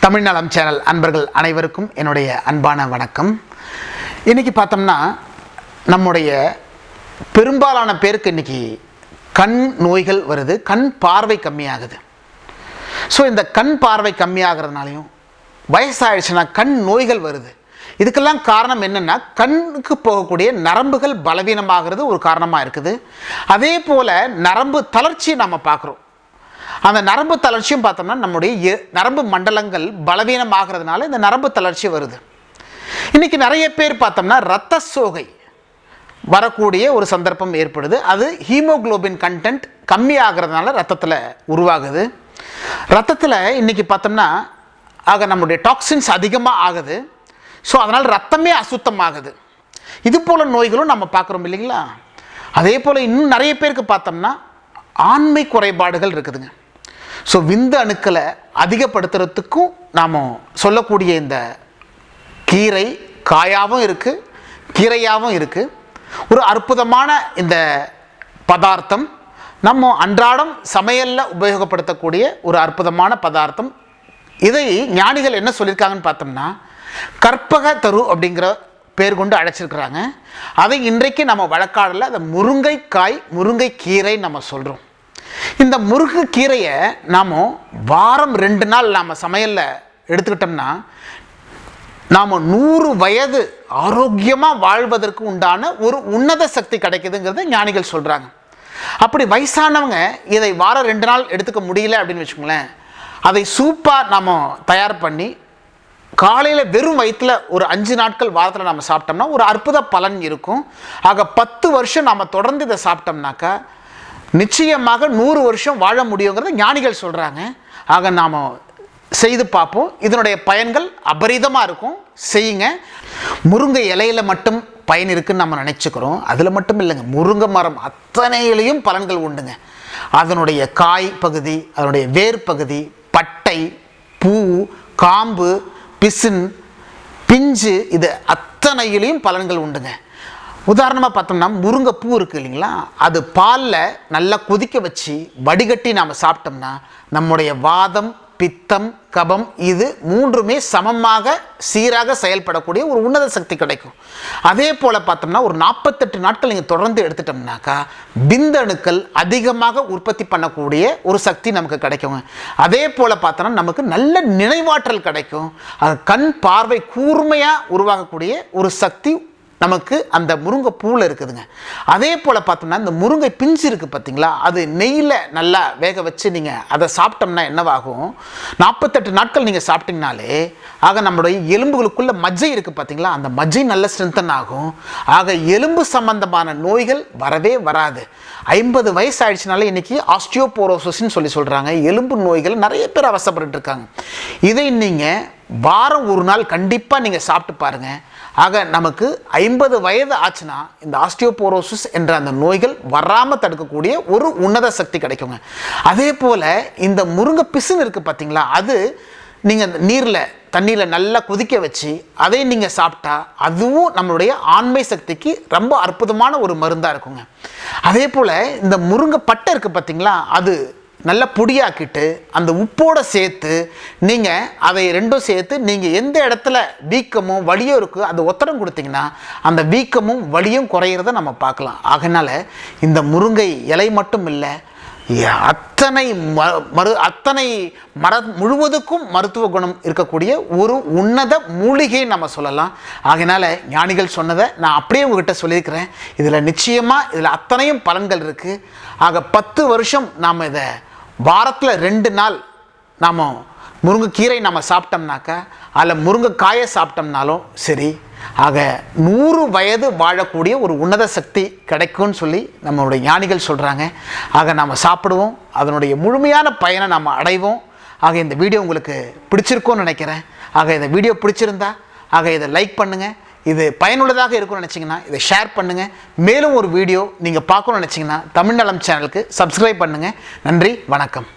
தமிழ் நலம் சேனல் அன்பர்கள் அனைவருக்கும் என்னுடைய அன்பான வணக்கம். இன்றைக்கி பார்த்தோம்னா நம்முடைய பெரும்பாலான பேருக்கு இன்றைக்கி கண் நோய்கள் வருது, கண் பார்வை கம்மியாகுது. ஸோ இந்த கண் பார்வை கம்மியாகிறதுனாலையும் வயசாகிடுச்சுன்னா கண் நோய்கள் வருது. இதுக்கெல்லாம் காரணம் என்னென்னா, கண்ணுக்கு போகக்கூடிய நரம்புகள் பலவீனமாகிறது ஒரு காரணமாக இருக்குது. அதே போல் நரம்பு தளர்ச்சியை நம்ம பார்க்குறோம். அந்த நரம்பு தளர்ச்சியும் பார்த்தோம்னா நம்முடைய நரம்பு மண்டலங்கள் பலவீனமாகிறதுனால இந்த நரம்பு தளர்ச்சி வருது. இன்றைக்கி நிறைய பேர் பார்த்தோம்னா இரத்த சோகை வரக்கூடிய ஒரு சந்தர்ப்பம் ஏற்படுது. அது ஹீமோகுளோபின் கண்டென்ட் கம்மியாகிறதுனால ரத்தத்தில் உருவாகுது. ரத்தத்தில் இன்றைக்கி பார்த்தோம்னா நம்முடைய டாக்ஸின்ஸ் அதிகமாக ஆகுது. ஸோ அதனால் ரத்தமே அசுத்தமாகுது. இது போல் நோய்களும் நம்ம பார்க்குறோம் இல்லைங்களா? அதே போல் இன்னும் நிறைய பேருக்கு பார்த்தோம்னா ஆண்மை குறைபாடுகள் இருக்குதுங்க. ஸோ விந்து அணுக்களை அதிகப்படுத்துறதுக்கும் நாம் சொல்லக்கூடிய இந்த கீரை காயாகவும் இருக்குது, கீரையாகவும் இருக்குது. ஒரு அற்புதமான இந்த பதார்த்தம் நம்ம அன்றாடம் சமையலில் உபயோகப்படுத்தக்கூடிய ஒரு அற்புதமான பதார்த்தம். இதை ஞானிகள் என்ன சொல்லியிருக்காங்கன்னு பார்த்தோம்னா கற்பக தரு அப்படிங்கிற பேர் கொண்டு அழைச்சிருக்கிறாங்க. அதை இன்றைக்கு நம்ம வழக்காடில் அதை முருங்கைக்காய், முருங்கைக்கீரை நம்ம சொல்கிறோம். இந்த முருங்கைக்கீரையை நாம் வாரம் 2 நாள் நாம் சமையலில் எடுத்துக்கிட்டோம்னா நாம் 100 வயது ஆரோக்கியமாக வாழ்வதற்கு உண்டான ஒரு உன்னத சக்தி கிடைக்குதுங்கிறத ஞானிகள் சொல்கிறாங்க. அப்படி வயசானவங்க இதை வாரம் 2 நாள் எடுத்துக்க முடியல அப்படின்னு வச்சுக்கோங்களேன், அதை சூப்பாக நாம் தயார் பண்ணி காலையில் வெறும் வயிற்றில் ஒரு 5 நாட்கள் வாரத்தில் நம்ம சாப்பிட்டோம்னா ஒரு அற்புத பலன் இருக்கும். ஆக 10 வருஷம் நாம் தொடர்ந்து இதை சாப்பிட்டோம்னாக்கா நிச்சயமாக 100 வருஷம் வாழ முடியுங்கிறத ஞானிகள் சொல்கிறாங்க. ஆக நாம் செய்து பார்ப்போம். இதனுடைய பயன்கள் அபரிதமாக இருக்கும், செய்யுங்க. முருங்கை இலையில் மட்டும் பயன் இருக்குதுன்னு நம்ம நினச்சிக்கிறோம். அதில் மட்டும் இல்லைங்க, முருங்கை மரம் அத்தனையிலையும் பலன்கள் உண்டுங்க. அதனுடைய காய் பகுதி, அதனுடைய வேர் பகுதி, பட்டை, பூ, காம்பு, பிசின், பிஞ்சு, இது அத்தனையிலையும் பலன்கள் உண்டுங்க. உதாரணமாக பார்த்தோம்னா முருங்கை பூ இருக்குது இல்லைங்களா, அது பாலில் நல்லா கொதிக்க வச்சு வடிகட்டி நாம் சாப்பிட்டோம்னா நம்முடைய வாதம், பித்தம், கபம் இது 3மே சமமாக சீராக செயல்படக்கூடிய ஒரு உன்னத சக்தி கிடைக்கும். அதே போல் பார்த்தோம்னா ஒரு 48 நாட்கள் நீங்கள் தொடர்ந்து எடுத்துட்டோம்னாக்கா விந்தணுக்கள் அதிகமாக உற்பத்தி பண்ணக்கூடிய ஒரு சக்தி நமக்கு கிடைக்குங்க. அதே போல் பார்த்தோம்னா நமக்கு நல்ல நினைவாற்றல் கிடைக்கும். கண் பார்வை கூர்மையாக உருவாகக்கூடிய ஒரு சக்தி நமக்கு அந்த முருங்கை பூவில் இருக்குதுங்க. அதே போல் பார்த்தோம்னா இந்த முருங்கை பிஞ்சு இருக்குது பார்த்தீங்களா, அது நெய்யில் நல்லா வேக வச்சு நீங்கள் அதை சாப்பிட்டோம்னா என்னவாகும், 48 நாட்கள் நீங்கள் சாப்பிட்டீங்கனாலே நம்மளுடைய எலும்புகளுக்குள்ள மஜ்ஜை இருக்குது பார்த்தீங்களா, அந்த மஜ்ஜை நல்ல ஸ்ட்ரென்தன் ஆகும். எலும்பு சம்பந்தமான நோய்கள் வரவே வராது. 50 வயசு ஆயிடுச்சுனால இன்றைக்கி ஆஸ்டியோபோரோசிஸ்ன்னு சொல்கிறாங்க. எலும்பு நோய்கள் நிறைய பேர் அவசப்பட்டு இருக்காங்க. இதை நீங்கள் வாரம் 1 நாள் கண்டிப்பாக நீங்கள் சாப்பிட்டு பாருங்கள். நமக்கு 50 வயது ஆச்சுன்னா இந்த ஆஸ்டியோபோரோசிஸ் என்ற அந்த நோய்கள் வராமல் தடுக்கக்கூடிய ஒரு உன்னத சக்தி கிடைக்குங்க. அதே போல் இந்த முருங்கை பிசுன்னு இருக்குது பார்த்தீங்களா, அது நீங்கள் தண்ணியில் நல்லா கொதிக்க வச்சு அதை நீங்கள் சாப்பிட்டா அதுவும் நம்மளுடைய ஆண்மை சக்திக்கு ரொம்ப அற்புதமான ஒரு மருந்தாக இருக்குங்க. அதே போல் இந்த முருங்கை பட்டை இருக்குது பார்த்தீங்களா, அது நல்லா பொடியாக்கிட்டு அந்த உப்போடு சேர்த்து நீங்கள் அதை 2ம் சேர்த்து நீங்கள் எந்த இடத்துல வீக்கமும் வலியும் இருக்குது அந்த ஒத்தடம் கொடுத்தீங்கன்னா அந்த வீக்கமும் வலியும் குறையிறத நம்ம பார்க்கலாம். அதனால் இந்த முருங்கை இலை மட்டும் இல்லை, அத்தனை முழுவதுக்கும் மருத்துவ குணம் இருக்கக்கூடிய ஒரு உன்னத மூலிகை நம்ம சொல்லலாம். அதனால் ஞானிகள் சொன்னதை நான் அப்படியே உங்ககிட்ட சொல்லியிருக்கிறேன். இதில் நிச்சயமாக இதில் அத்தனையும் பலன்கள் இருக்குது. 10 வருஷம் நாம் இதை வாரத்தில் 2 நாள் நாம் முருங்கைக்கீரை நம்ம சாப்பிட்டோம்னாக்கா அதில் முருங்கைக்காயை சாப்பிட்டோம்னாலும் சரி, 100 வயது வாழக்கூடிய ஒரு உன்னத சக்தி கிடைக்கும்னு சொல்லி நம்மளுடைய ஞானிகள் சொல்கிறாங்க. நாம் சாப்பிடுவோம், அதனுடைய முழுமையான பயனை நாம் அடைவோம். இந்த வீடியோ உங்களுக்கு பிடிச்சிருக்கும்னு நினைக்கிறேன். இந்த வீடியோ பிடிச்சிருந்தா இதை லைக் பண்ணுங்கள். இது பயனுள்ளதாக இருக்கும்னு நினச்சிங்கன்னா இதை ஷேர் பண்ணுங்கள். மேலும் ஒரு வீடியோ நீங்கள் பார்க்கணும்னு நினச்சிங்கன்னா தமிழ் நலம் சேனலுக்கு சப்ஸ்கிரைப் பண்ணுங்கள். நன்றி, வணக்கம்.